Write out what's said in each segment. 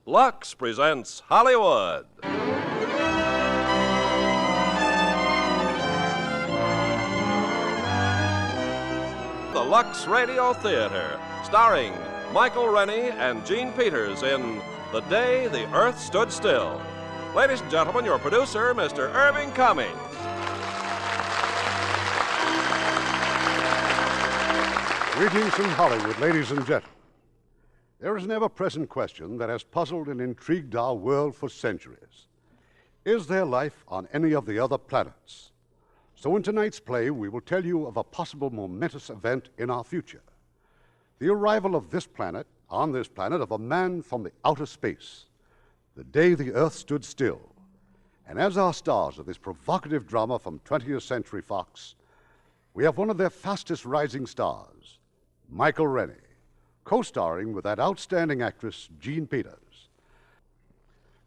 Lux presents Hollywood. The Lux Radio Theater, starring Michael Rennie and Gene Peters in The Day the Earth Stood Still. Ladies and gentlemen, your producer, Mr. Irving Cummings. Greetings from Hollywood, ladies and gentlemen. There is an ever-present question that has puzzled and intrigued our world for centuries. Is there life on any of the other planets? So in tonight's play, we will tell you of a possible momentous event in our future. The arrival of this planet, on this planet, of a man from the outer space. The day the Earth stood still. And as our stars of this provocative drama from 20th Century Fox, we have one of their fastest rising stars, Michael Rennie, co-starring with that outstanding actress, Gene Peters.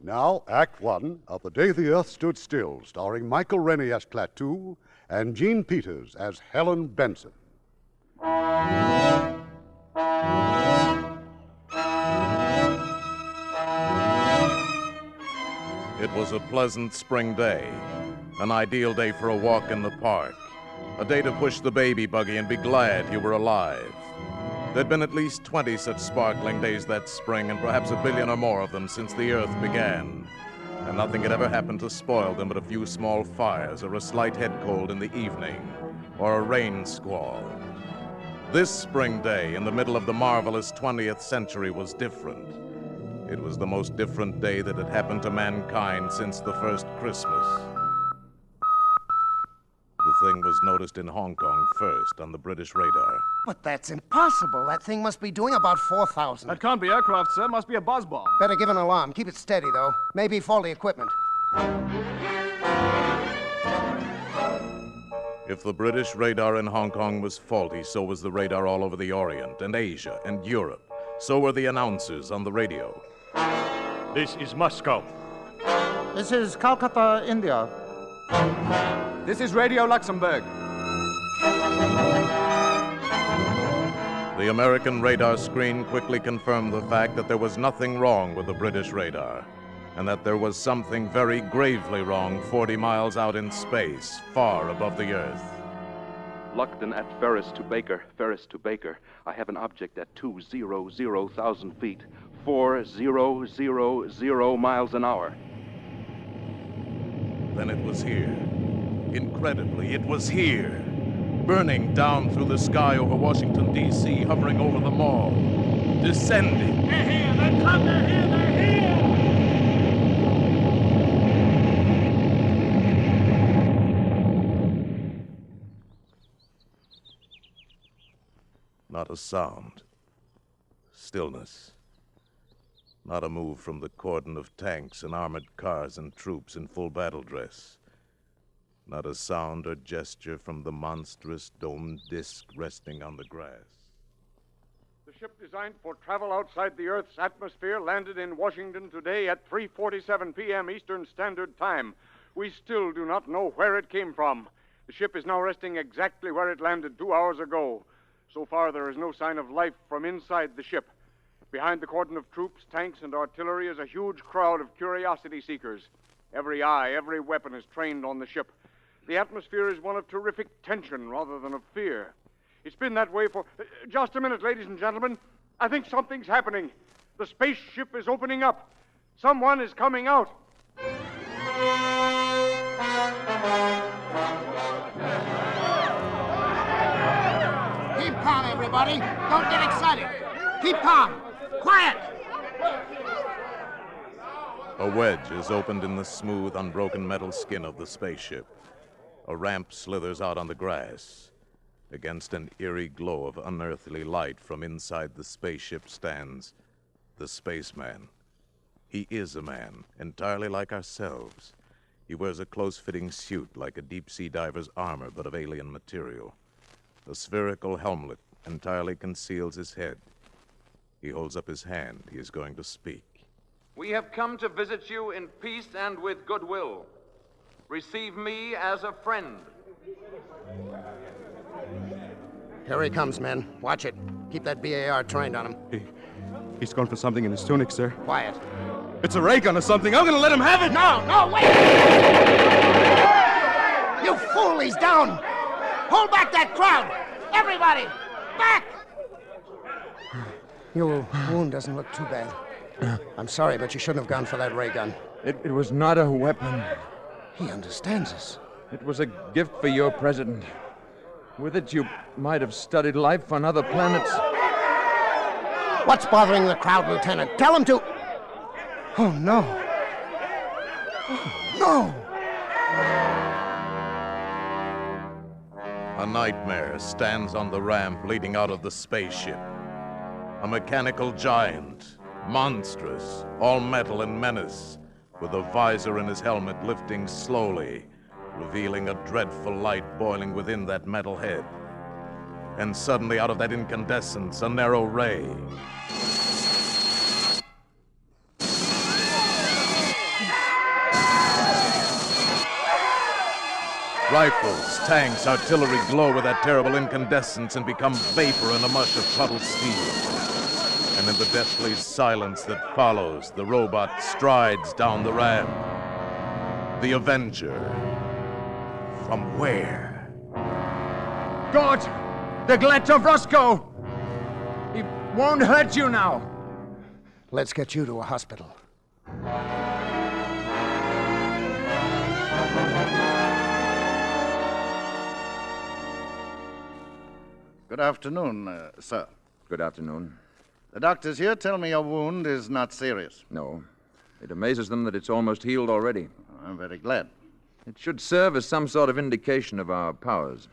Now, Act One of The Day the Earth Stood Still, starring Michael Rennie as Klaatu and Gene Peters as Helen Benson. It was a pleasant spring day, an ideal day for a walk in the park, a day to push the baby buggy and be glad you were alive. There'd been at least 20 such sparkling days that spring, and perhaps a billion or more of them since the Earth began. And nothing had ever happened to spoil them but a few small fires, or a slight head cold in the evening, or a rain squall. This spring day, in the middle of the marvelous 20th century, was different. It was the most different day that had happened to mankind since the first Christmas. The thing was noticed in Hong Kong first on the British radar. But that's impossible. That thing must be doing about 4,000. That can't be aircraft, sir. Must be a buzz bomb. Better give an alarm. Keep it steady, though. Maybe faulty equipment. If the British radar in Hong Kong was faulty, so was the radar all over the Orient and Asia and Europe. So were the announcers on the radio. This is Moscow. This is Calcutta, India. This is Radio Luxembourg. The American radar screen quickly confirmed the fact that there was nothing wrong with the British radar, and that there was something very gravely wrong 40 miles out in space, far above the Earth. Luckton at Ferris to Baker, Ferris to Baker. I have an object at 200,000 feet, 4000 miles an hour. Then it was here. Incredibly, it was here. Burning down through the sky over Washington, D.C., hovering over the mall. Descending. They're here! They come! They're here! They're here! Not a sound. Stillness. Not a move from the cordon of tanks and armored cars and troops in full battle dress. Not a sound or gesture from the monstrous domed disk resting on the grass. The ship designed for travel outside the Earth's atmosphere landed in Washington today at 3:47 p.m. Eastern Standard Time. We still do not know where it came from. The ship is now resting exactly where it landed 2 hours ago. So far, there is no sign of life from inside the ship. Behind the cordon of troops, tanks, and artillery is a huge crowd of curiosity seekers. Every eye, every weapon is trained on the ship. The atmosphere is one of terrific tension rather than of fear. It's been that way for... Just a minute, ladies and gentlemen. I think something's happening. The spaceship is opening up. Someone is coming out. Keep calm, everybody. Don't get excited. Keep calm. Quiet! A wedge is opened in the smooth, unbroken metal skin of the spaceship. A ramp slithers out on the grass. Against an eerie glow of unearthly light from inside the spaceship stands the spaceman. He is a man, entirely like ourselves. He wears a close-fitting suit like a deep-sea diver's armor, but of alien material. A spherical helmet entirely conceals his head. He holds up his hand. He is going to speak. We have come to visit you in peace and with goodwill. Receive me as a friend. Here he comes, men. Watch it. Keep that BAR trained on him. He's going for something in his tunic, sir. Quiet. It's a ray gun or something. I'm going to let him have it. No, wait! You fool, he's down. Hold back that crowd. Everybody, back! Your wound doesn't look too bad. I'm sorry, but you shouldn't have gone for that ray gun. It was not a weapon. He understands us. It was a gift for your president. With it, you might have studied life on other planets. What's bothering the crowd, Lieutenant? Tell him to... Oh, no. Oh, no! A nightmare stands on the ramp leading out of the spaceship. A mechanical giant, monstrous, all metal and menace, with a visor in his helmet lifting slowly, revealing a dreadful light boiling within that metal head. And suddenly, out of that incandescence, a narrow ray. Rifles, tanks, artillery glow with that terrible incandescence and become vapor in a mush of puddled steel. And in the deathly silence that follows, the robot strides down the ramp. The Avenger. From where? God! The glad of Roscoe! He won't hurt you now. Let's get you to a hospital. Good afternoon, sir. Good afternoon. The doctors here tell me your wound is not serious. No. It amazes them that it's almost healed already. I'm very glad. It should serve as some sort of indication of our powers.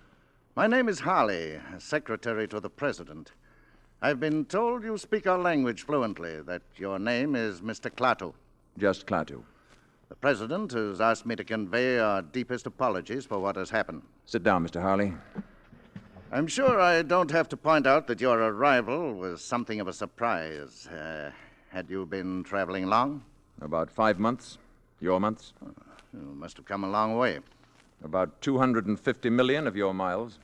My name is Harley, secretary to the president. I've been told you speak our language fluently, that your name is Mr. Klaatu. Just Klaatu. The president has asked me to convey our deepest apologies for what has happened. Sit down, Mr. Harley. I'm sure I don't have to point out that your arrival was something of a surprise. Had you been traveling long? About 5 months. Your months? You must have come a long way. About 250 million of your miles.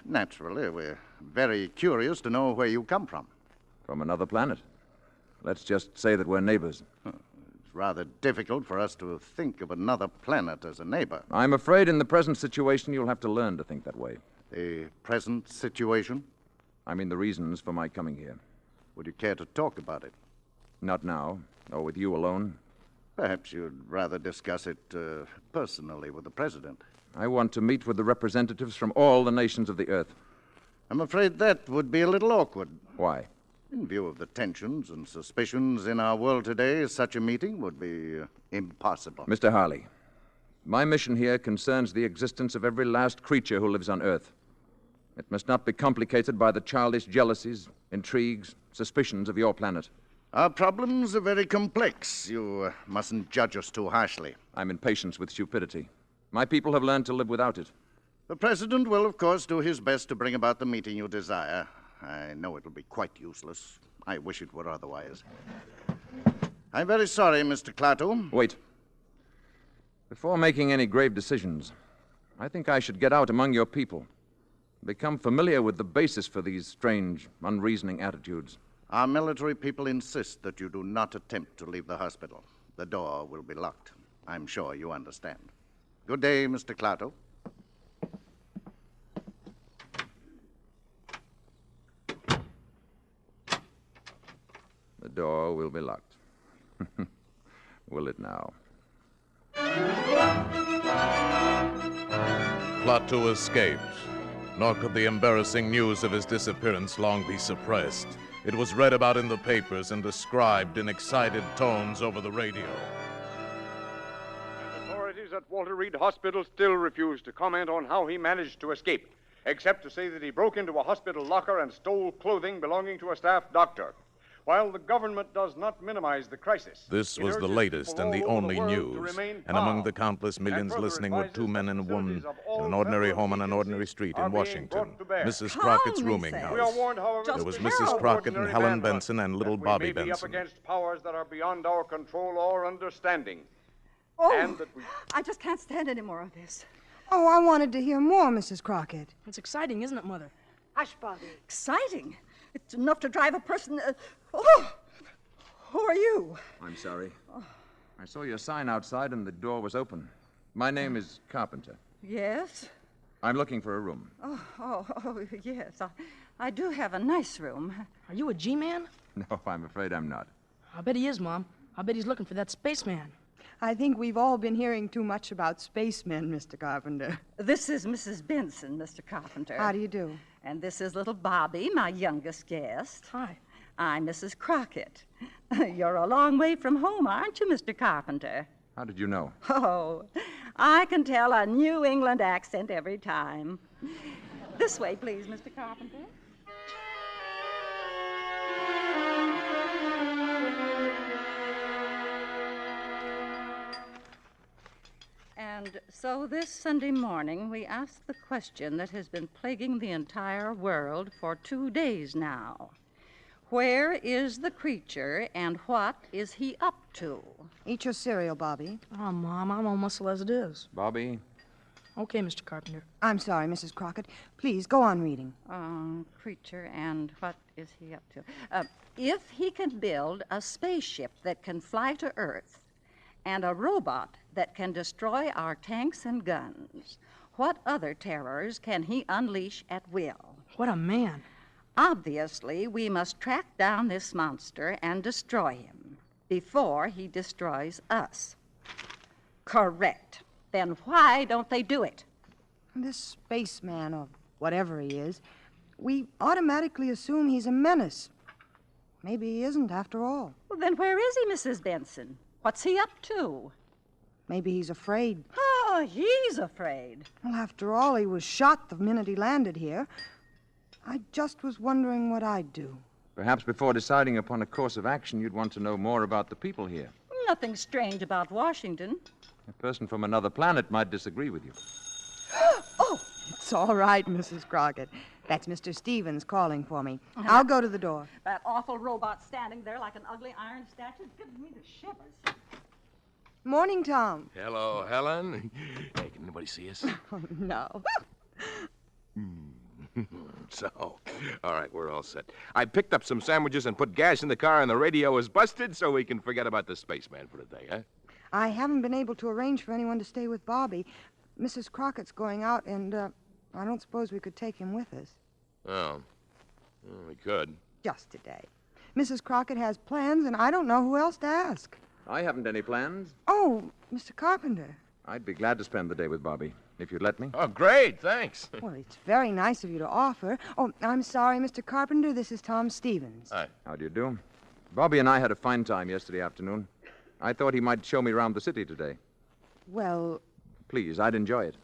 Naturally, we're very curious to know where you come from. From another planet. Let's just say that we're neighbors. It's rather difficult for us to think of another planet as a neighbor. I'm afraid in the present situation you'll have to learn to think that way. The present situation? I mean the reasons for my coming here. Would you care to talk about it? Not now, or with you alone. Perhaps you'd rather discuss it personally with the president. I want to meet with the representatives from all the nations of the Earth. I'm afraid that would be a little awkward. Why? In view of the tensions and suspicions in our world today, such a meeting would be impossible. Mr. Harley, my mission here concerns the existence of every last creature who lives on Earth. It must not be complicated by the childish jealousies, intrigues, suspicions of your planet. Our problems are very complex. You mustn't judge us too harshly. I'm impatient with stupidity. My people have learned to live without it. The president will, of course, do his best to bring about the meeting you desire. I know it'll be quite useless. I wish it were otherwise. I'm very sorry, Mr. Klaatu. Wait. Before making any grave decisions, I think I should get out among your people. Become familiar with the basis for these strange, unreasoning attitudes. Our military people insist that you do not attempt to leave the hospital. The door will be locked. I'm sure you understand. Good day, Mr. Klaatu. The door will be locked. Will it now? Klaatu escaped, nor could the embarrassing news of his disappearance long be suppressed. It was read about in the papers and described in excited tones over the radio. Authorities at Walter Reed Hospital still refuse to comment on how he managed to escape, except to say that he broke into a hospital locker and stole clothing belonging to a staff doctor. While the government does not minimize the crisis... This was the latest and the only news. And among the countless millions listening were two men and a woman in an ordinary home on an ordinary street in Washington. Mrs. Crockett's rooming house. There was Mrs. Crockett and Helen Benson and little Bobby Benson. Up against powers that are beyond our control or understanding. Oh, And that we... I just can't stand any more of this. Oh, I wanted to hear more, Mrs. Crockett. It's exciting, isn't it, Mother? Hush, Bobby. Exciting. It's enough to drive a person Oh, who are you? I'm sorry. I saw your sign outside and the door was open. My name is Carpenter. Yes? I'm looking for a room. Oh, yes. I do have a nice room. Are you a G-man? No, I'm afraid I'm not. I bet he is, Mom. I bet he's looking for that spaceman. I think we've all been hearing too much about spacemen, Mr. Carpenter. This is Mrs. Benson, Mr. Carpenter. How do you do? And this is little Bobby, my youngest guest. Hi. I'm Mrs. Crockett. You're a long way from home, aren't you, Mr. Carpenter? How did you know? Oh, I can tell a New England accent every time. This way, please, Mr. Carpenter. And so this Sunday morning, we asked the question that has been plaguing the entire world for 2 days now. Where is the creature, and what is he up to? Eat your cereal, Bobby. Oh, Mom, I'm all muscle as it is. Bobby? Okay, Mr. Carpenter. I'm sorry, Mrs. Crockett. Please, go on reading. Creature, and what is he up to? If he can build a spaceship that can fly to Earth and a robot that can destroy our tanks and guns, what other terrors can he unleash at will? What a man. Obviously, we must track down this monster and destroy him before he destroys us. Correct. Then why don't they do it? This spaceman, or whatever he is, we automatically assume he's a menace. Maybe he isn't after all. Well, then where is he, Mrs. Benson? What's he up to? Maybe he's afraid. Oh, he's afraid. Well, after all, he was shot the minute he landed here. I just was wondering what I'd do. Perhaps before deciding upon a course of action, you'd want to know more about the people here. Nothing strange about Washington. A person from another planet might disagree with you. Oh, it's all right, Mrs. Crockett. That's Mr. Stevens calling for me. I'll go to the door. That awful robot standing there like an ugly iron statue gives me the shivers. Morning, Tom. Hello, Helen. Hey, can anybody see us? Oh, no. So, all right, we're all set. I picked up some sandwiches and put gas in the car, and the radio is busted, so we can forget about the spaceman for the day, huh? I haven't been able to arrange for anyone to stay with Bobby. Mrs. Crockett's going out, and I don't suppose we could take him with us. Oh. Well, we could. Just today. Mrs. Crockett has plans, and I don't know who else to ask. I haven't any plans. Oh, Mr. Carpenter. I'd be glad to spend the day with Bobby, if you'd let me. Oh, great, thanks. Well, it's very nice of you to offer. Oh, I'm sorry, Mr. Carpenter. This is Tom Stevens. Hi. How do you do? Bobby and I had a fine time yesterday afternoon. I thought he might show me around the city today. Well... Please, I'd enjoy it.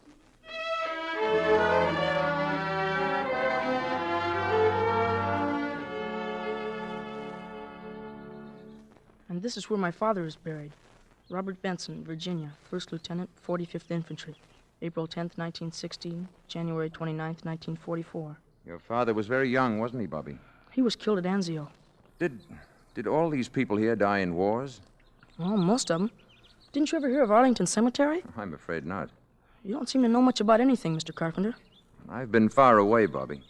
And this is where my father is buried. Robert Benson, Virginia, 1st Lieutenant, 45th Infantry. April 10th, 1916, January 29th, 1944. Your father was very young, wasn't he, Bobby? He was killed at Anzio. Did all these people here die in wars? Well, most of them. Didn't you ever hear of Arlington Cemetery? I'm afraid not. You don't seem to know much about anything, Mr. Carpenter. I've been far away, Bobby.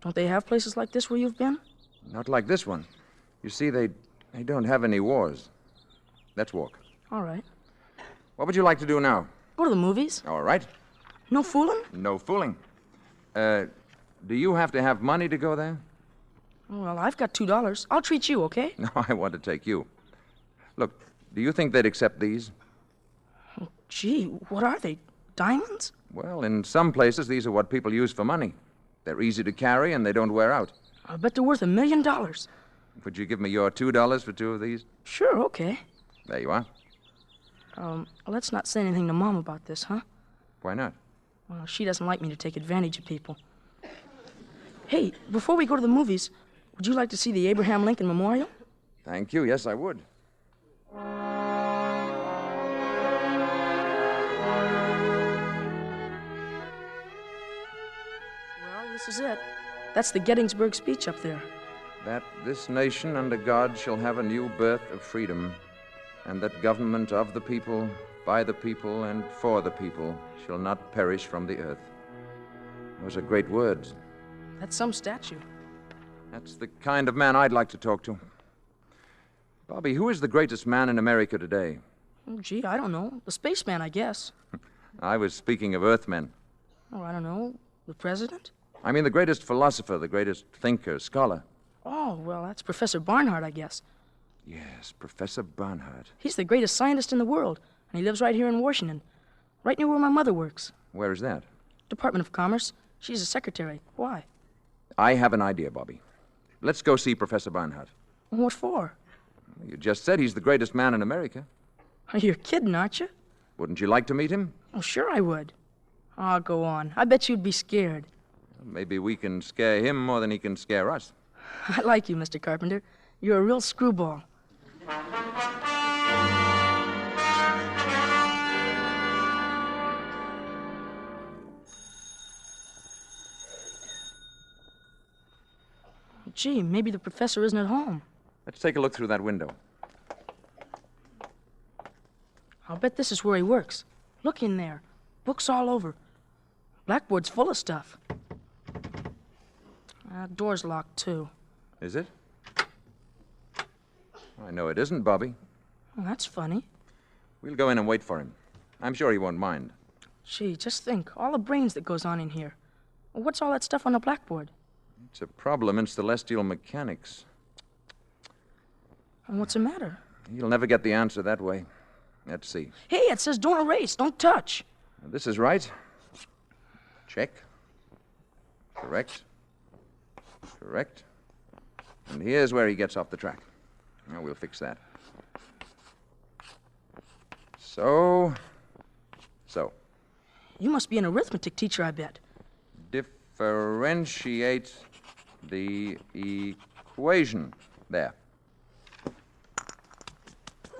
Don't they have places like this where you've been? Not like this one. You see, they don't have any wars. Let's walk. All right. What would you like to do now? Go to the movies. All right. No fooling? No fooling. Do you have to have money to go there? Well, I've got $2. I'll treat you, okay? No, I want to take you. Look, do you think they'd accept these? Oh, gee, what are they? Diamonds? Well, in some places, these are what people use for money. They're easy to carry and they don't wear out. I bet they're worth $1 million. Would you give me your $2 for 2 of these? Sure, okay. There you are. Let's not say anything to Mom about this, huh? Why not? Well, she doesn't like me to take advantage of people. Hey, before we go to the movies, would you like to see the Abraham Lincoln Memorial? Thank you. Yes, I would. Well, this is it. That's the Gettysburg speech up there. That this nation under God shall have a new birth of freedom, and that government of the people, by the people, and for the people shall not perish from the earth. Those are great words. That's some statue. That's the kind of man I'd like to talk to. Bobby, who is the greatest man in America today? Oh, gee, I don't know. The spaceman, I guess. I was speaking of Earthmen. Oh, I don't know. The president? I mean the greatest philosopher, the greatest thinker, scholar. Oh, well, that's Professor Barnhart, I guess. Yes, Professor Barnhart. He's the greatest scientist in the world, and he lives right here in Washington, right near where my mother works. Where is that? Department of Commerce. She's a secretary. Why? I have an idea, Bobby. Let's go see Professor Barnhart. What for? You just said he's the greatest man in America. You're kidding, aren't you? Wouldn't you like to meet him? Oh, sure I would. Oh, go on. I bet you'd be scared. Maybe we can scare him more than he can scare us. I like you, Mr. Carpenter. You're a real screwball. Gee, maybe the professor isn't at home. Let's take a look through that window. I'll bet this is where he works. Look in there. Books all over. Blackboard's full of stuff. That door's locked, too. Is it? I know it isn't, Bobby. Well, that's funny. We'll go in and wait for him. I'm sure he won't mind. Gee, just think. All the brains that goes on in here. What's all that stuff on the blackboard? It's a problem in celestial mechanics. And what's the matter? You'll never get the answer that way. Let's see. Hey, it says don't erase, don't touch. This is right. Check. Correct. Correct. And here's where he gets off the track. Now we'll fix that. So. You must be an arithmetic teacher, I bet. Differentiate the equation. There.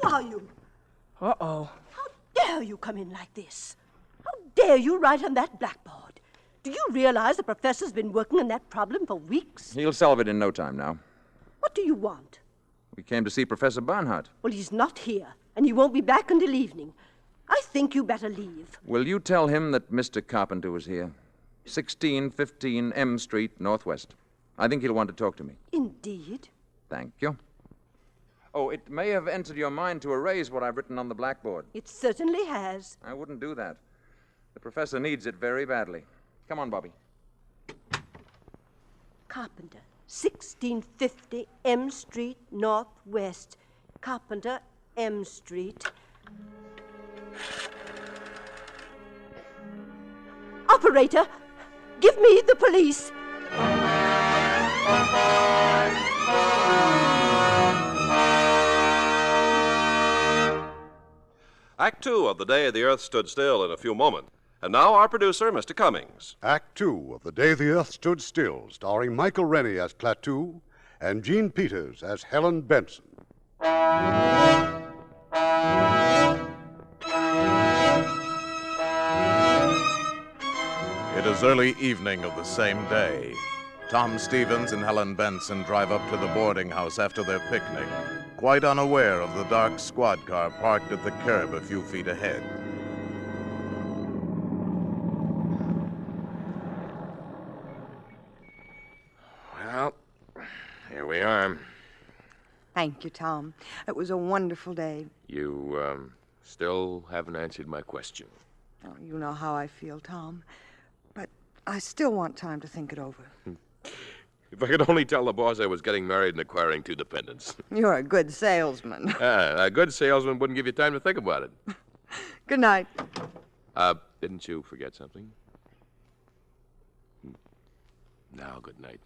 Who are you? Uh-oh. How dare you come in like this? How dare you write on that blackboard? Do you realize the professor's been working on that problem for weeks? He'll solve it in no time now. What do you want? We came to see Professor Barnhart. Well, he's not here, and he won't be back until evening. I think you better leave. Will you tell him that Mr. Carpenter was here? 1615 M Street, Northwest. I think he'll want to talk to me. Indeed. Thank you. Oh, it may have entered your mind to erase what I've written on the blackboard. It certainly has. I wouldn't do that. The professor needs it very badly. Come on, Bobby. Carpenter, 1650 M Street, Northwest. Carpenter, M Street. Operator, give me the police. Act 2 of The Day the Earth Stood Still in a few moments. And now our producer, Mr. Cummings. Act 2 of The Day the Earth Stood Still, starring Michael Rennie as Klaatu and Jean Peters as Helen Benson. It is early evening of the same day. Tom Stevens and Helen Benson drive up to the boarding house after their picnic, quite unaware of the dark squad car parked at the curb a few feet ahead. Well, here we are. Thank you, Tom. It was a wonderful day. You, still haven't answered my question. Oh, you know how I feel, Tom. But I still want time to think it over. If I could only tell the boss I was getting married and acquiring 2 dependents. You're a good salesman. A good salesman wouldn't give you time to think about it. Good night. Didn't you forget something? Now, good night.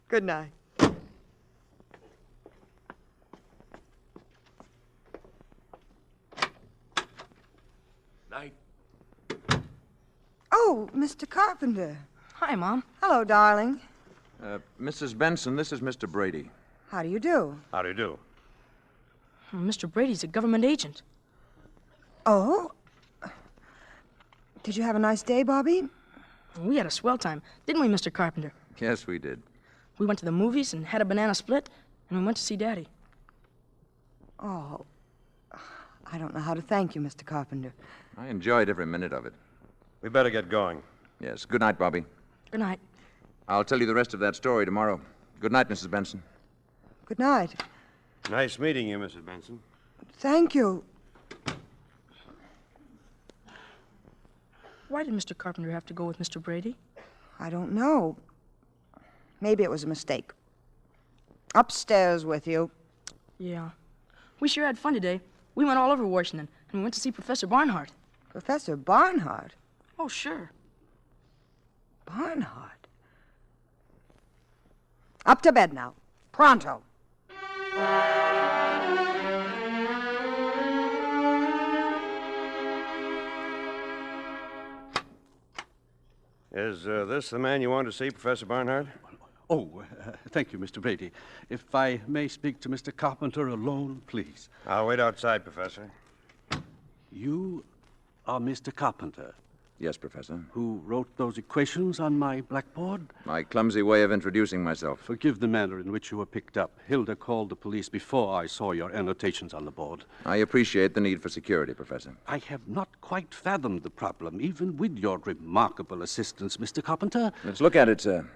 Good night. Night. Oh, Mr. Carpenter. Hi, Mom. Hello, darling. Mrs. Benson, this is Mr. Brady. How do you do? How do you do? Mr. Brady's a government agent. Oh? Did you have a nice day, Bobby? We had a swell time, didn't we, Mr. Carpenter? Yes, we did. We went to the movies and had a banana split, and we went to see Daddy. Oh, I don't know how to thank you, Mr. Carpenter. I enjoyed every minute of it. We better get going. Yes. Good night, Bobby. Good night. I'll tell you the rest of that story tomorrow. Good night, Mrs. Benson. Good night. Nice meeting you, Mrs. Benson. Thank you. Why did Mr. Carpenter have to go with Mr. Brady? I don't know. Maybe it was a mistake. Upstairs with you. Yeah. We sure had fun today. We went all over Washington, and we went to see Professor Barnhart. Professor Barnhart? Oh, sure. Barnhart? Up to bed now. Pronto. Is this the man you wanted to see, Professor Barnhart? Oh, thank you, Mr. Brady. If I may speak to Mr. Carpenter alone, please. I'll wait outside, Professor. You are Mr. Carpenter, Yes, Professor. who wrote those equations on my blackboard? My clumsy way of introducing myself. Forgive the manner in which you were picked up. Hilda called the police before I saw your annotations on the board. I appreciate the need for security, Professor. I have not quite fathomed the problem, even with your remarkable assistance, Mr. Carpenter. Let's look at it, sir.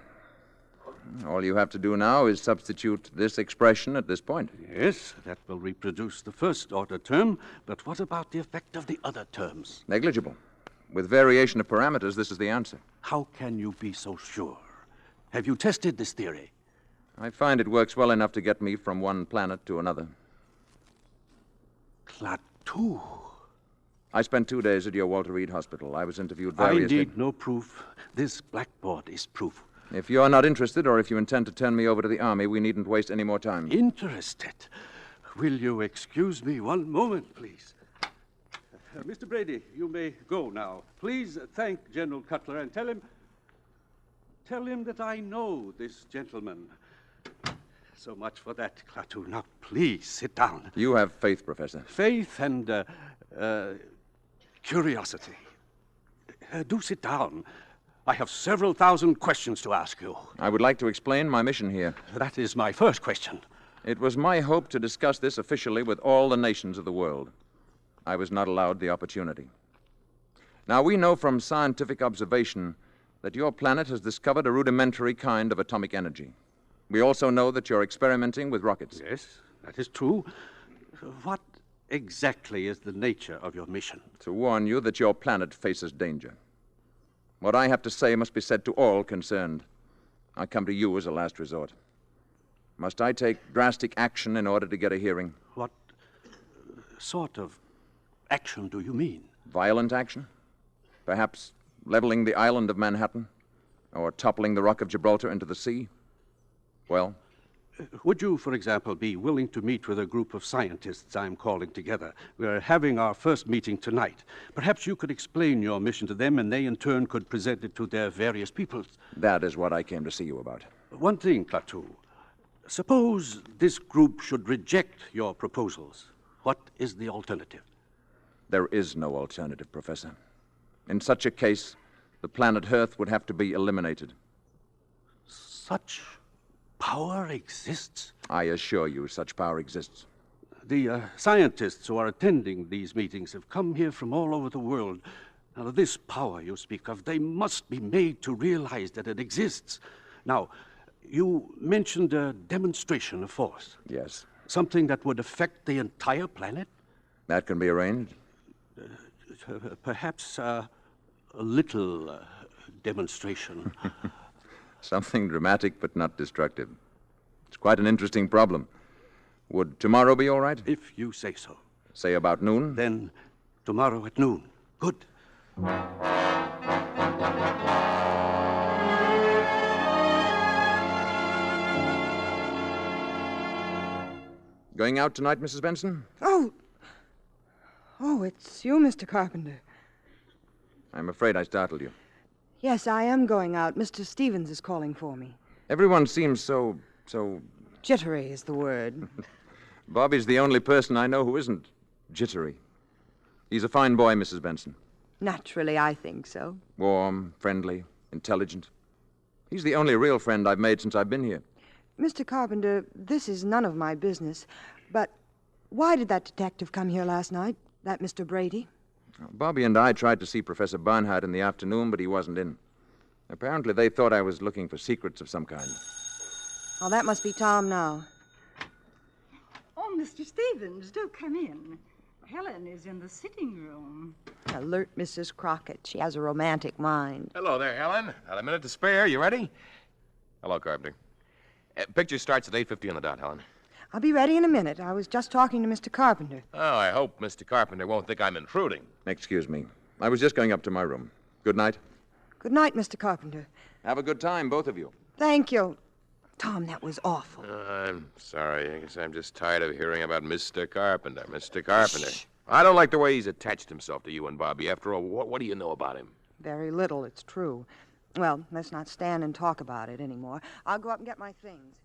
All you have to do now is substitute this expression at this point. Yes, that will reproduce the first-order term, but what about the effect of the other terms? Negligible. With variation of parameters, this is the answer. How can you be so sure? Have you tested this theory? I find it works well enough to get me from one planet to another. Klaatu. I spent 2 days at your Walter Reed Hospital. I was interviewed I variously. need no proof. This blackboard is proof. If you're not interested, or if you intend to turn me over to the Army, we needn't waste any more time. Interested? Will you excuse me one moment, please? Mr. Brady, you may go now. Please thank General Cutler and tell him that I know this gentleman. So much for that, Klaatu. Now, please sit down. You have faith, Professor. Faith and curiosity. Do sit down. I have several thousand questions to ask you. I would like to explain my mission here. That is my first question. It was my hope to discuss this officially with all the nations of the world. I was not allowed the opportunity. Now, we know from scientific observation that your planet has discovered a rudimentary kind of atomic energy. We also know that you're experimenting with rockets. Yes, that is true. What exactly is the nature of your mission? To warn you that your planet faces danger. What I have to say must be said to all concerned. I come to you as a last resort. Must I take drastic action in order to get a hearing? What sort of action do you mean? Violent action? Perhaps leveling the island of Manhattan? Or toppling the Rock of Gibraltar into the sea? Well? Would you, for example, be willing to meet with a group of scientists I'm calling together? We're having our first meeting tonight. Perhaps you could explain your mission to them, and they in turn could present it to their various peoples. That is what I came to see you about. One thing, Klaatu. Suppose this group should reject your proposals. What is the alternative? There is no alternative, Professor. In such a case, the planet Earth would have to be eliminated. Such power exists? I assure you, such power exists. The scientists who are attending these meetings have come here from all over the world. Now, this power you speak of, they must be made to realize that it exists. Now, you mentioned a demonstration of force. Yes. Something that would affect the entire planet? That can be arranged. Perhaps a little demonstration. Something dramatic but not destructive. It's quite an interesting problem. Would tomorrow be all right? If you say so. Say about noon? Then tomorrow at noon. Good. Going out tonight, Mrs. Benson? Oh, it's you, Mr. Carpenter. I'm afraid I startled you. Yes, I am going out. Mr. Stevens is calling for me. Everyone seems so... Jittery is the word. Bobby's the only person I know who isn't jittery. He's a fine boy, Mrs. Benson. Naturally, I think so. Warm, friendly, intelligent. He's the only real friend I've made since I've been here. Mr. Carpenter, this is none of my business, but why did that detective come here last night, that Mr. Brady? Bobby and I tried to see Professor Barnhart in the afternoon, but he wasn't in. Apparently, they thought I was looking for secrets of some kind. Oh, that must be Tom now. Oh, Mr. Stevens, do come in. Helen is in the sitting room. Alert Mrs. Crockett. She has a romantic mind. Hello there, Helen. Got a minute to spare. You ready? Hello, Carpenter. Picture starts at 8:50 on the dot, Helen. I'll be ready in a minute. I was just talking to Mr. Carpenter. Oh, I hope Mr. Carpenter won't think I'm intruding. Excuse me. I was just going up to my room. Good night. Good night, Mr. Carpenter. Have a good time, both of you. Thank you. Tom, that was awful. I'm sorry. I guess I'm just tired of hearing about Mr. Carpenter. Mr. Carpenter. Shh. I don't like the way he's attached himself to you and Bobby. After all, what do you know about him? Very little, it's true. Well, let's not stand and talk about it anymore. I'll go up and get my things.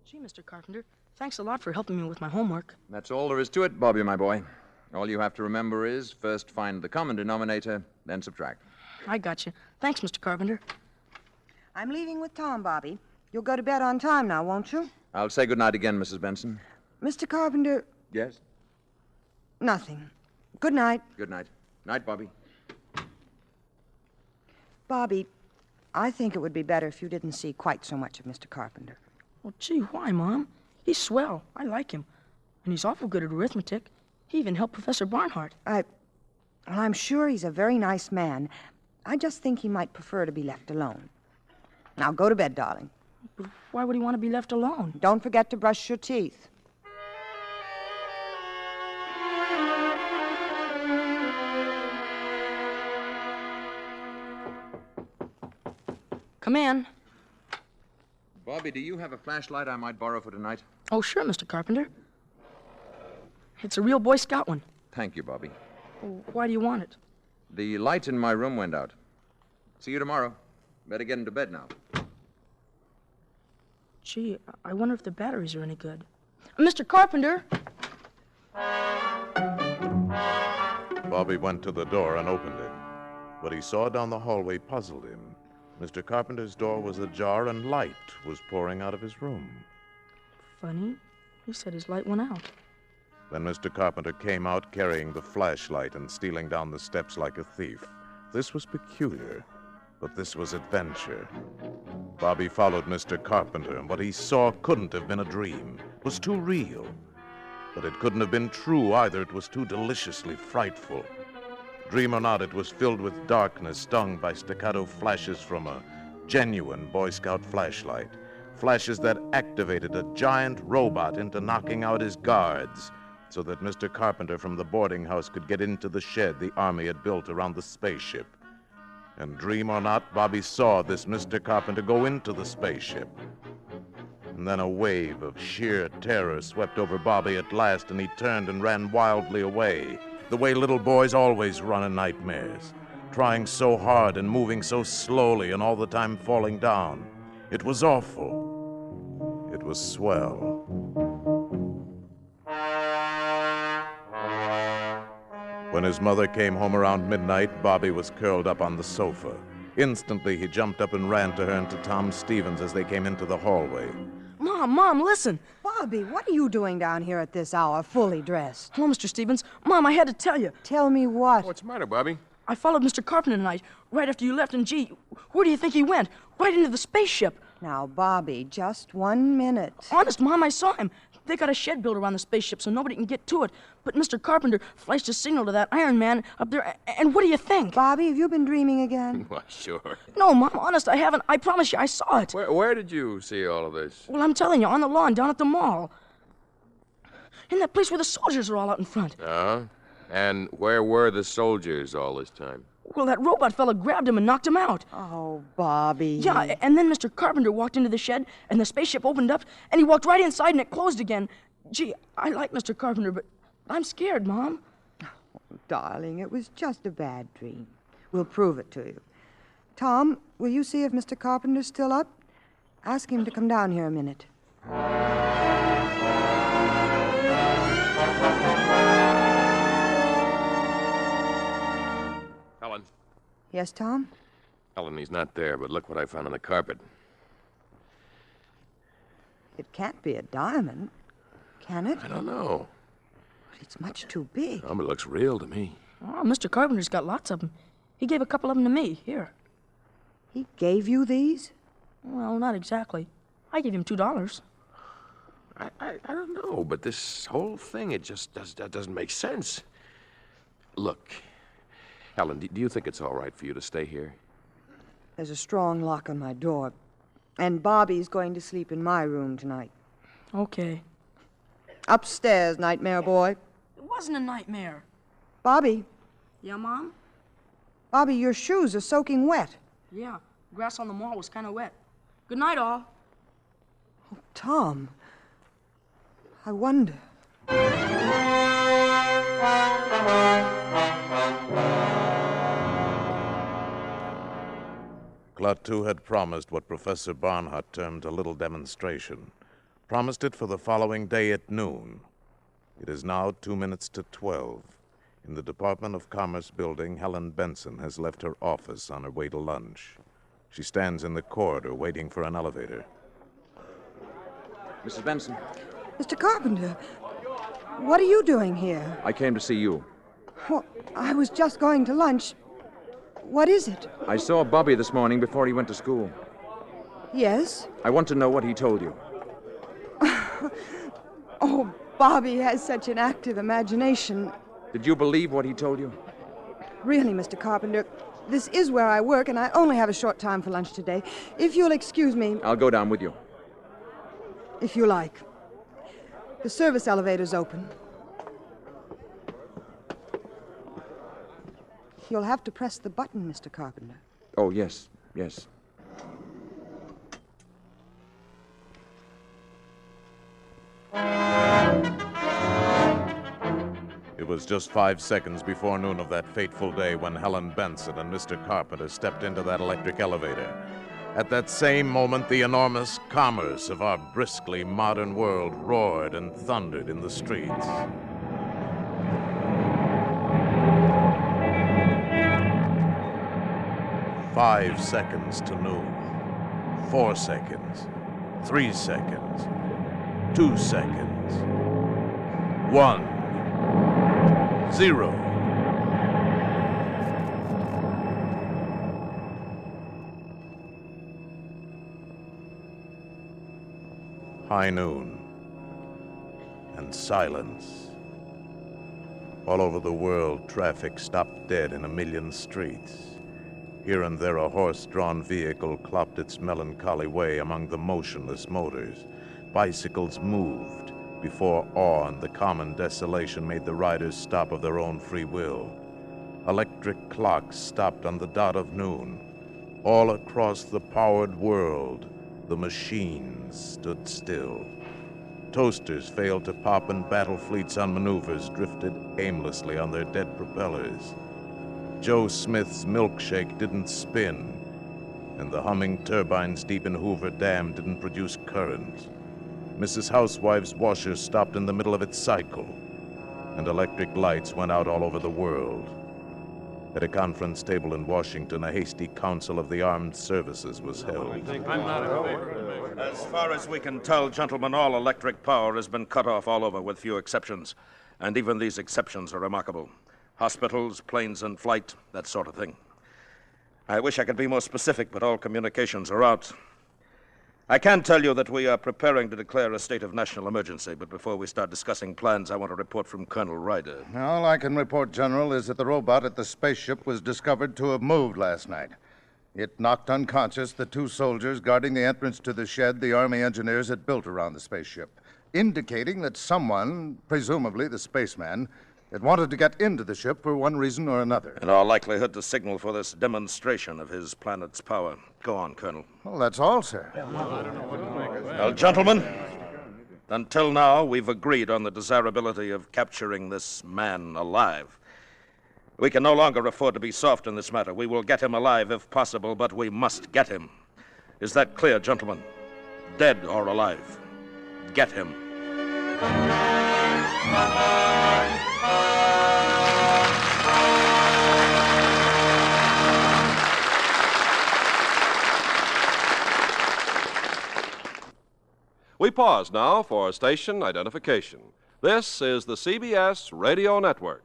Gee, Mr. Carpenter, thanks a lot for helping me with my homework. That's all there is to it, Bobby, my boy. All you have to remember is first find the common denominator, then subtract. I got you. Thanks, Mr. Carpenter. I'm leaving with Tom, Bobby. You'll go to bed on time now, won't you? I'll say good night again, Mrs. Benson. Mr. Carpenter. Yes? Nothing. Good night. Good night. Night, Bobby. Bobby, I think it would be better if you didn't see quite so much of Mr. Carpenter. Well, gee, why, Mom? He's swell. I like him. And he's awful good at arithmetic. He even helped Professor Barnhart. Well, I'm sure he's a very nice man. I just think he might prefer to be left alone. Now, go to bed, darling. But why would he want to be left alone? Don't forget to brush your teeth. Come in. Bobby, do you have a flashlight I might borrow for tonight? Oh, sure, Mr. Carpenter. It's a real Boy Scout one. Thank you, Bobby. Why do you want it? The light in my room went out. See you tomorrow. Better get into bed now. Gee, I wonder if the batteries are any good. Mr. Carpenter! Bobby went to the door and opened it. What he saw down the hallway puzzled him. Mr. Carpenter's door was ajar and light was pouring out of his room. Funny. He said his light went out. Then Mr. Carpenter came out carrying the flashlight and stealing down the steps like a thief. This was peculiar, but this was adventure. Bobby followed Mr. Carpenter, and what he saw couldn't have been a dream. It was too real. But it couldn't have been true either. It was too deliciously frightful. Dream or not, it was filled with darkness, stung by staccato flashes from a genuine Boy Scout flashlight. Flashes that activated a giant robot into knocking out his guards, so that Mr. Carpenter from the boarding house could get into the shed the Army had built around the spaceship. And dream or not, Bobby saw this Mr. Carpenter go into the spaceship. And then a wave of sheer terror swept over Bobby at last, and he turned and ran wildly away, the way little boys always run in nightmares, trying so hard and moving so slowly and all the time falling down. It was awful. It was swell. When his mother came home around midnight, Bobby was curled up on the sofa. Instantly, he jumped up and ran to her and to Tom Stevens as they came into the hallway. Mom, listen. Bobby, what are you doing down here at this hour, fully dressed? Hello, Mr. Stevens. Mom, I had to tell you. Tell me what? What's the matter, Bobby? I followed Mr. Carpenter tonight, right after you left, and gee, where do you think he went? Right into the spaceship. Now, Bobby, just 1 minute. Honest, Mom, I saw him. They got a shed built around the spaceship so nobody can get to it. But Mr. Carpenter flashed a signal to that Iron Man up there, and what do you think? Bobby, have you been dreaming again? Why, sure. No, Mom, honest, I haven't. I promise you, I saw it. Where did you see all of this? Well, I'm telling you, on the lawn down at the mall. In that place where the soldiers are all out in front. And where were the soldiers all this time? Well, that robot fella grabbed him and knocked him out. Oh, Bobby. Yeah, and then Mr. Carpenter walked into the shed, and the spaceship opened up, and he walked right inside, and it closed again. Gee, I like Mr. Carpenter, but I'm scared, Mom. Oh, darling, it was just a bad dream. We'll prove it to you. Tom, will you see if Mr. Carpenter's still up? Ask him to come down here a minute. Helen. Yes, Tom? Helen, he's not there, but look what I found on the carpet. It can't be a diamond, can it? I don't know. But it's much too big. But it looks real to me. Oh, Mr. Carpenter's got lots of them. He gave a couple of them to me. Here. He gave you these? Well, not exactly. I gave him $2. I don't know, but this whole thing, it just doesn't make sense. Look, Helen, do you think it's all right for you to stay here? There's a strong lock on my door. And Bobby's going to sleep in my room tonight. Okay. Upstairs, nightmare boy. It wasn't a nightmare. Bobby. Yeah, Mom? Bobby, your shoes are soaking wet. Yeah, grass on the mall was kind of wet. Good night, all. Oh, Tom. I wonder. Klaatu had promised what Professor Barnhart termed a little demonstration. Promised it for the following day at noon. It is now 2 minutes to 12. In the Department of Commerce building, Helen Benson has left her office on her way to lunch. She stands in the corridor waiting for an elevator. Mrs. Benson, Mr. Carpenter, what are you doing here? I came to see you. Well, I was just going to lunch. What is it? I saw Bobby this morning before he went to school. Yes? I want to know what he told you. Oh, Bobby has such an active imagination. Did you believe what he told you? Really, Mr. Carpenter, this is where I work, and I only have a short time for lunch today. If you'll excuse me... I'll go down with you. If you like. The service elevator's open. You'll have to press the button, Mr. Carpenter. Oh, yes, yes. It was just 5 seconds before noon of that fateful day when Helen Benson and Mr. Carpenter stepped into that electric elevator. At that same moment, the enormous commerce of our briskly modern world roared and thundered in the streets. "5 seconds to noon. 4 seconds. 3 seconds. 2 seconds. 1. 0. High noon. And silence. All over the world, traffic stopped dead in a million streets. Here and there, a horse-drawn vehicle clopped its melancholy way among the motionless motors. Bicycles moved before awe and the common desolation made the riders stop of their own free will. Electric clocks stopped on the dot of noon. All across the powered world, the machines stood still. Toasters failed to pop and battle fleets on maneuvers drifted aimlessly on their dead propellers. Joe Smith's milkshake didn't spin, and the humming turbines deep in Hoover Dam didn't produce current. Mrs. Housewife's washer stopped in the middle of its cycle, and electric lights went out all over the world. At a conference table in Washington, a hasty council of the armed services was held. As far as we can tell, gentlemen, all electric power has been cut off all over, with few exceptions. And even these exceptions are remarkable. Hospitals, planes in flight, that sort of thing. I wish I could be more specific, but all communications are out. I can tell you that we are preparing to declare a state of national emergency, but before we start discussing plans, I want a report from Colonel Ryder. All I can report, General, is that the robot at the spaceship was discovered to have moved last night. It knocked unconscious the 2 soldiers guarding the entrance to the shed the Army engineers had built around the spaceship, indicating that someone, presumably the spaceman, had wanted to get into the ship for one reason or another. In all likelihood, to signal for this demonstration of his planet's power. Go on, Colonel. Well, that's all, sir. Well, gentlemen, until now, we've agreed on the desirability of capturing this man alive. We can no longer afford to be soft in this matter. We will get him alive if possible, but we must get him. Is that clear, gentlemen? Dead or alive, get him. We pause now for station identification. This is the CBS Radio Network.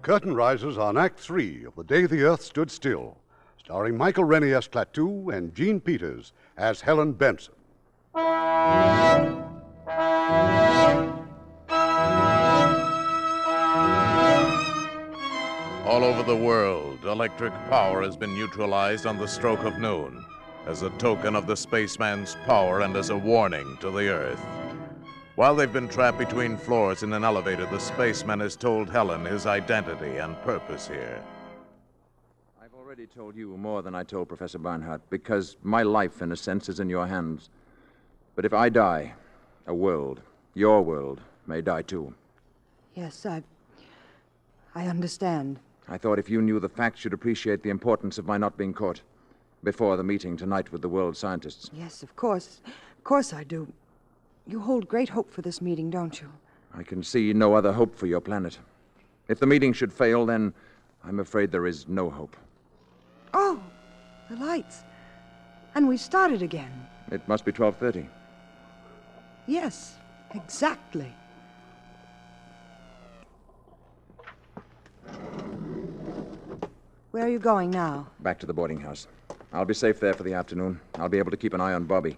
curtain rises on Act 3 of The Day the Earth Stood Still, starring Michael Rennie as Klaatu and Gene Peters as Helen Benson. All over the world, electric power has been neutralized on the stroke of noon as a token of the spaceman's power and as a warning to the Earth. While they've been trapped between floors in an elevator, the spaceman has told Helen his identity and purpose here. I've already told you more than I told Professor Barnhart, because my life, in a sense, is in your hands. But if I die, a world, your world, may die too. Yes, I understand. I thought if you knew the facts, you'd appreciate the importance of my not being caught before the meeting tonight with the world scientists. Yes, of course. Of course I do. You hold great hope for this meeting, don't you? I can see no other hope for your planet. If the meeting should fail, then I'm afraid there is no hope. Oh, the lights. And we've started again. It must be 12:30. Yes, exactly. Where are you going now? Back to the boarding house. I'll be safe there for the afternoon. I'll be able to keep an eye on Bobby.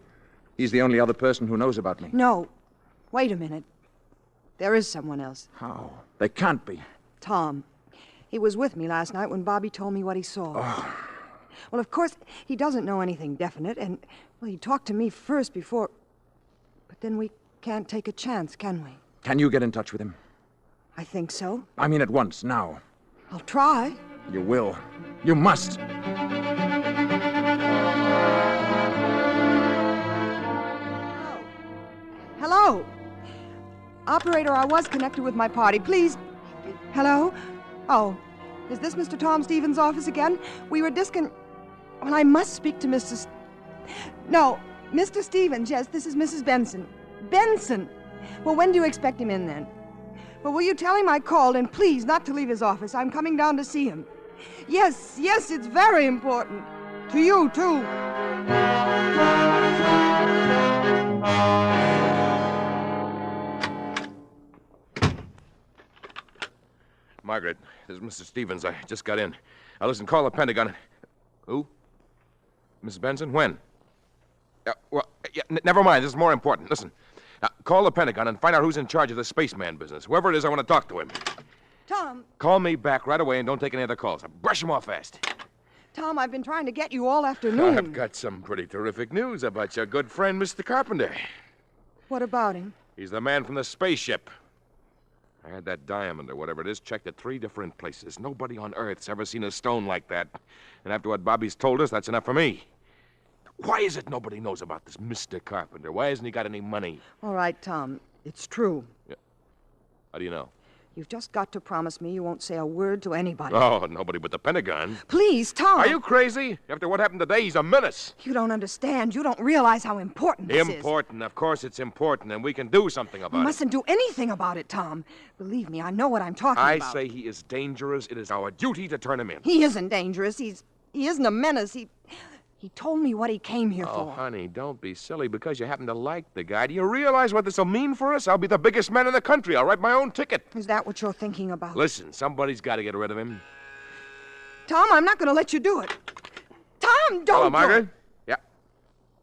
He's the only other person who knows about me. No. Wait a minute. There is someone else. How? They can't be. Tom. He was with me last night when Bobby told me what he saw. Oh. Well, of course, he doesn't know anything definite, and, well, he talked to me first before... But then we can't take a chance, can we? Can you get in touch with him? I think so. I mean at once, now. I'll try. You will. You must. Hello. Operator, I was connected with my party. Please. Hello? Oh, is this Mr. Tom Stevens' office again? We were Well, I must speak to Mr. No, Mr. Stevens. Yes, this is Mrs. Benson. Benson! Well, when do you expect him in, then? Well, will you tell him I called, and please not to leave his office. I'm coming down to see him. Yes, it's very important. To you, too. Margaret, this is Mr. Stevens. I just got in. Now, listen, call the Pentagon. Who? Mrs. Benson? When? Never mind. This is more important. Listen, now, call the Pentagon and find out who's in charge of the spaceman business. Whoever it is, I want to talk to him. Tom. Call me back right away and don't take any other calls. Brush them off fast. Tom, I've been trying to get you all afternoon. I've got some pretty terrific news about your good friend, Mr. Carpenter. What about him? He's the man from the spaceship. I had that diamond, or whatever it is, checked at 3 different places. Nobody on Earth's ever seen a stone like that. And after what Bobby's told us, that's enough for me. Why is it nobody knows about this Mr. Carpenter? Why hasn't he got any money? All right, Tom. It's true. Yeah. How do you know? You've just got to promise me you won't say a word to anybody. Oh, nobody but the Pentagon. Please, Tom. Are you crazy? After what happened today, he's a menace. You don't understand. You don't realize how important this is. Important. Of course it's important, and we can do something about it. You mustn't do anything about it, Tom. Believe me, I know what I'm talking about. I say he is dangerous. It is our duty to turn him in. He isn't dangerous. He isn't a menace. He told me what he came here for. Oh, honey, don't be silly because you happen to like the guy. Do you realize what this will mean for us? I'll be the biggest man in the country. I'll write my own ticket. Is that what you're thinking about? Listen, somebody's got to get rid of him. Tom, I'm not going to let you do it. Tom, don't. Hello, Margaret. Yeah.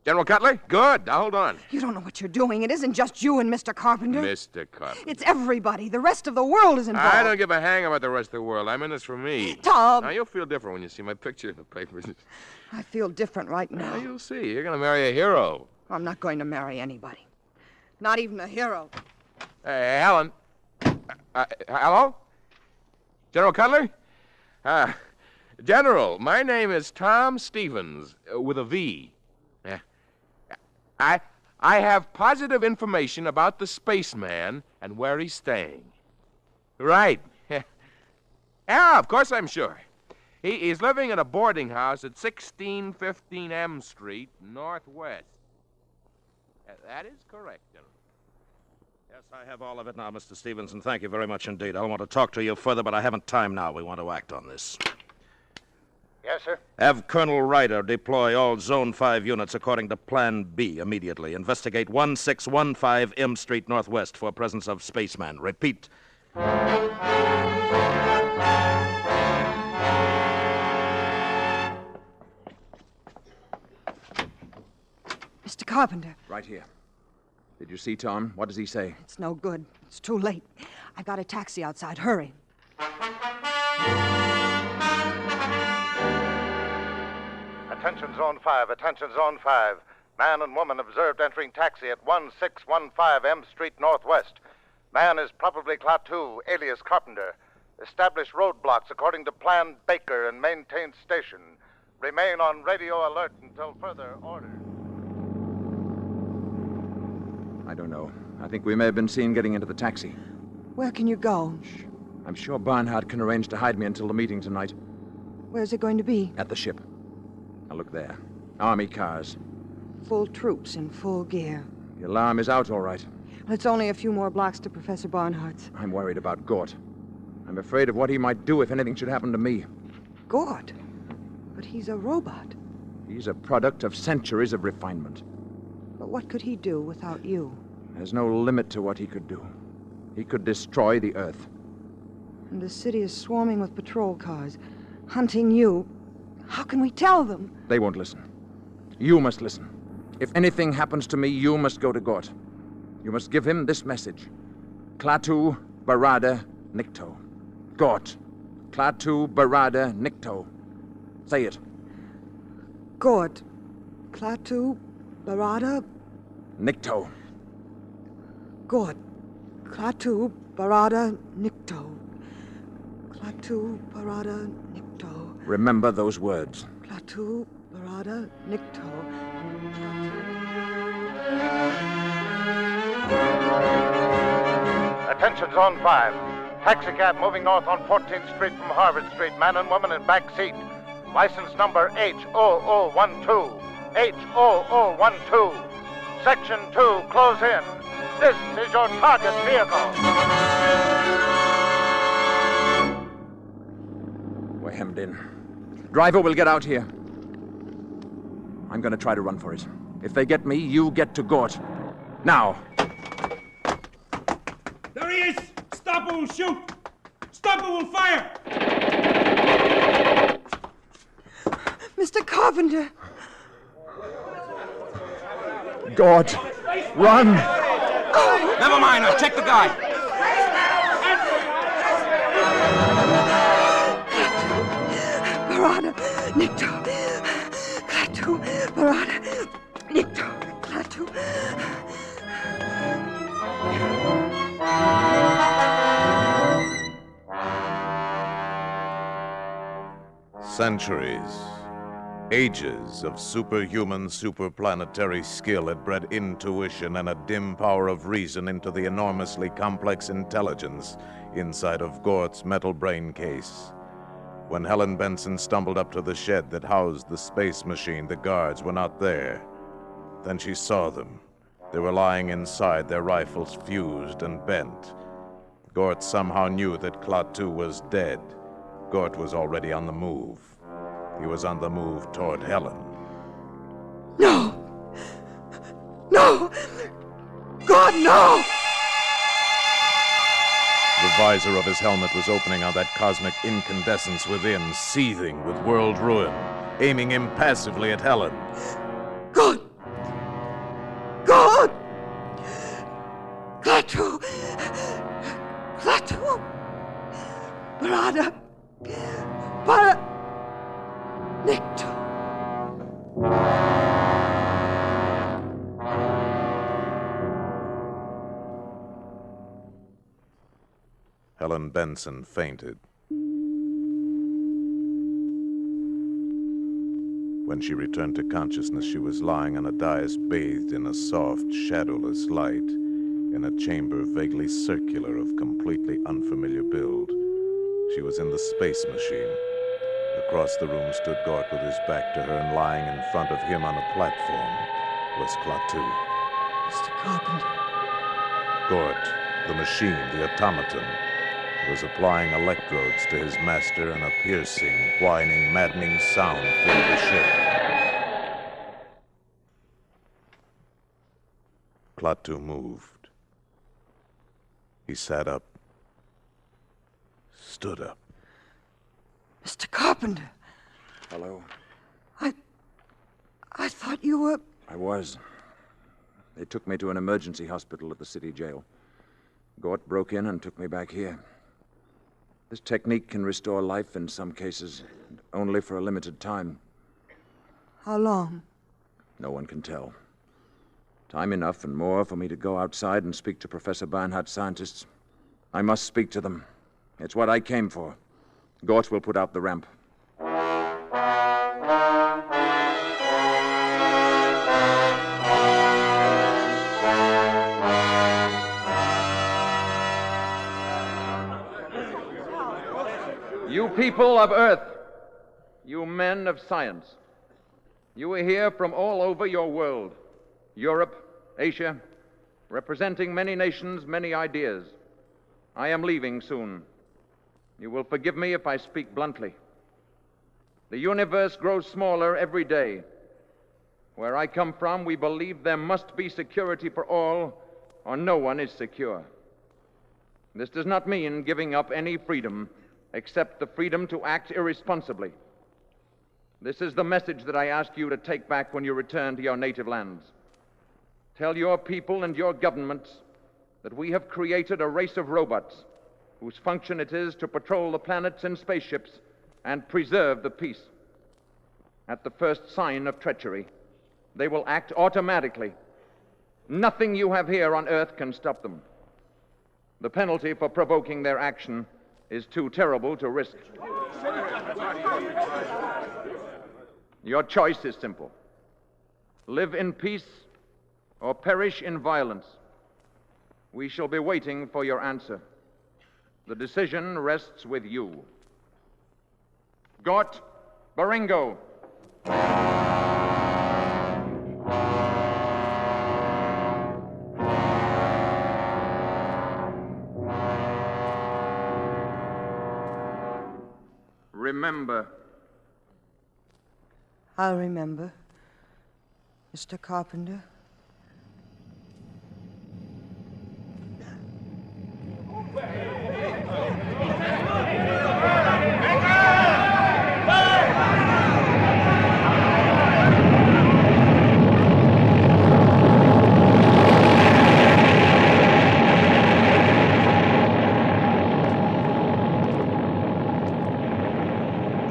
General Cutler? Good. Now, hold on. You don't know what you're doing. It isn't just you and Mr. Carpenter. Mr. Carpenter. It's everybody. The rest of the world is involved. I don't give a hang about the rest of the world. I'm in this for me. Tom. Now, you'll feel different when you see my picture in the papers. I feel different right now. Now, you'll see. You're going to marry a hero. I'm not going to marry anybody. Not even a hero. Hey, Helen. Hello? General Cutler? General, my name is Tom Stevens, with a V. I have positive information about the spaceman and where he's staying. Right. Yeah, of course I'm sure. He's living in a boarding house at 1615 M Street, Northwest. That is correct, General. Yes, I have all of it now, Mr. Stevens, and thank you very much indeed. I want to talk to you further, but I haven't time now. We want to act on this. Yes, sir. Have Colonel Ryder deploy all Zone 5 units according to Plan B immediately. Investigate 1615 M Street Northwest for presence of spaceman. Repeat. Mr. Carpenter. Right here. Did you see Tom? What does he say? It's no good. It's too late. I've got a taxi outside. Hurry. Attention Zone 5, attention Zone 5. Man and woman observed entering taxi at 1615 M Street Northwest. Man is probably Klaatu, alias Carpenter. Establish roadblocks according to Plan Baker and maintain station. Remain on radio alert until further order. I don't know. I think we may have been seen getting into the taxi. Where can you go? I'm sure Barnhart can arrange to hide me until the meeting tonight. Where's it going to be? At the ship. Now look there. Army cars. Full troops in full gear. The alarm is out, all right. Well, it's only a few more blocks to Professor Barnhart's. I'm worried about Gort. I'm afraid of what he might do if anything should happen to me. Gort? But he's a robot. He's a product of centuries of refinement. But what could he do without you? There's no limit to what he could do. He could destroy the Earth. And the city is swarming with patrol cars, hunting you. How can we tell them? They won't listen. You must listen. If anything happens to me, you must go to Gort. You must give him this message. Klaatu Barada Nikto. Gort. Klaatu Barada Nikto. Say it. Gort. Klaatu Barada Nikto. Gort. Klaatu Barada Nikto. Klaatu Barada Nikto. Remember those words. Klaatu Barada Nikto. Attention Zone 5. Taxicab moving north on 14th Street from Harvard Street. Man and woman in back seat. License number H0012. H0012. Section 2, close in. This is your target vehicle. We're hemmed in. Driver will get out here. I'm going to try to run for it. If they get me, you get to Gort. Now. There he is! Stop or we'll shoot! Stop or we'll fire! Mr. Carpenter! Gort, run! Never mind, I'll check the guy. Barada Nikto. Klaatu Barada Nikto. Klaatu. Centuries, ages of superhuman, superplanetary skill had bred intuition and a dim power of reason into the enormously complex intelligence inside of Gort's metal brain case. When Helen Benson stumbled up to the shed that housed the space machine, the guards were not there. Then she saw them. They were lying inside, their rifles fused and bent. Gort somehow knew that Klaatu was dead. Gort was already on the move. He was on the move toward Helen. No! No! God, no! The visor of his helmet was opening on that cosmic incandescence within, seething with world ruin, aiming impassively at Helen. God! God! Klaatu! Klaatu! Barada! Nikto! Helen Benson fainted. When she returned to consciousness, she was lying on a dais bathed in a soft, shadowless light, in a chamber vaguely circular of completely unfamiliar build. She was in the space machine. Across the room stood Gort with his back to her, and lying in front of him on a platform was Klaatu. Mr. Carpenter. Gort, the machine, the automaton, was applying electrodes to his master, and a piercing, whining, maddening sound filled the ship. Klaatu moved. He sat up, stood up. Mr. Carpenter. Hello. I thought you were... I was. They took me to an emergency hospital at the city jail. Gort broke in and took me back here. This technique can restore life in some cases, only for a limited time. How long? No one can tell. Time enough and more for me to go outside and speak to Professor Bernhardt's scientists. I must speak to them. It's what I came for. Gort will put out the ramp. You people of Earth, you men of science, you are here from all over your world, Europe, Asia, representing many nations, many ideas. I am leaving soon. You will forgive me if I speak bluntly. The universe grows smaller every day. Where I come from, we believe there must be security for all, or no one is secure. This does not mean giving up any freedom, except the freedom to act irresponsibly. This is the message that I ask you to take back when you return to your native lands. Tell your people and your governments that we have created a race of robots whose function it is to patrol the planets in spaceships and preserve the peace. At the first sign of treachery, they will act automatically. Nothing you have here on Earth can stop them. The penalty for provoking their action is too terrible to risk. Your choice is simple. Live in peace or perish in violence. We shall be waiting for your answer. The decision rests with you. Gort Baringo. Remember. I'll remember, Mr. Carpenter.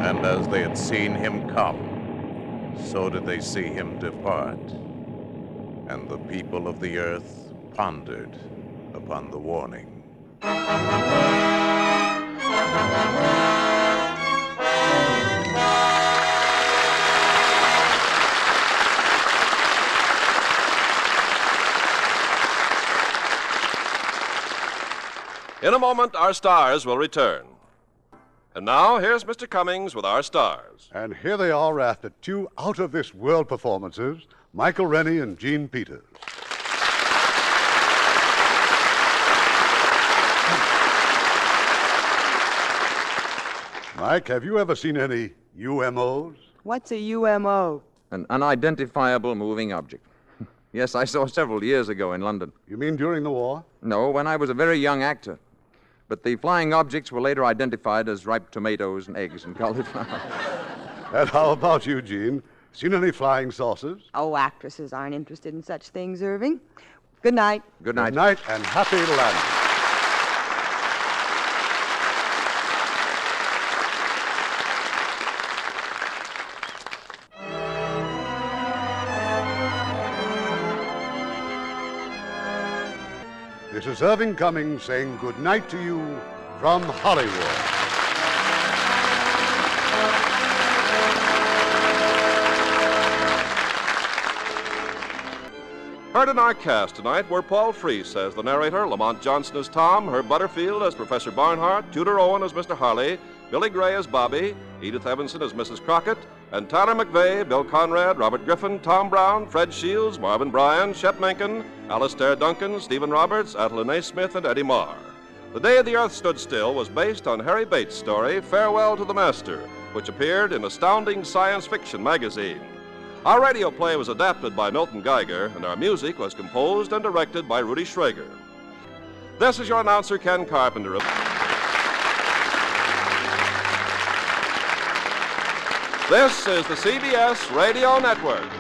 And as they had seen him come, so did they see him depart. And the people of the earth pondered upon the warning. In a moment, our stars will return. And now, here's Mr. Cummings with our stars. And here they are after two out-of-this-world performances, Michael Rennie and Gene Peters. Mike, have you ever seen any UMOs? What's a UMO? An unidentifiable moving object. Yes, I saw several years ago in London. You mean during the war? No, when I was a very young actor. But the flying objects were later identified as ripe tomatoes and eggs and cauliflower. And how about you, Gene? Seen any flying saucers? Oh, actresses aren't interested in such things, Irving. Good night. Good night. Good night, and happy landing. This is Irving Cummings saying good night to you from Hollywood. Heard in our cast tonight were Paul Freese as the narrator, Lamont Johnson as Tom, Herb Butterfield as Professor Barnhart, Tudor Owen as Mr. Harley, Billy Gray as Bobby, Edith Evanson as Mrs. Crockett, and Tyler McVeigh, Bill Conrad, Robert Griffin, Tom Brown, Fred Shields, Marvin Bryan, Shep Menken, Alistair Duncan, Stephen Roberts, Adeline A. Smith, and Eddie Marr. The Day the Earth Stood Still was based on Harry Bates' story, Farewell to the Master, which appeared in Astounding Science Fiction magazine. Our radio play was adapted by Milton Geiger, and our music was composed and directed by Rudy Schrager. This is your announcer, Ken Carpenter. This is the CBS Radio Network.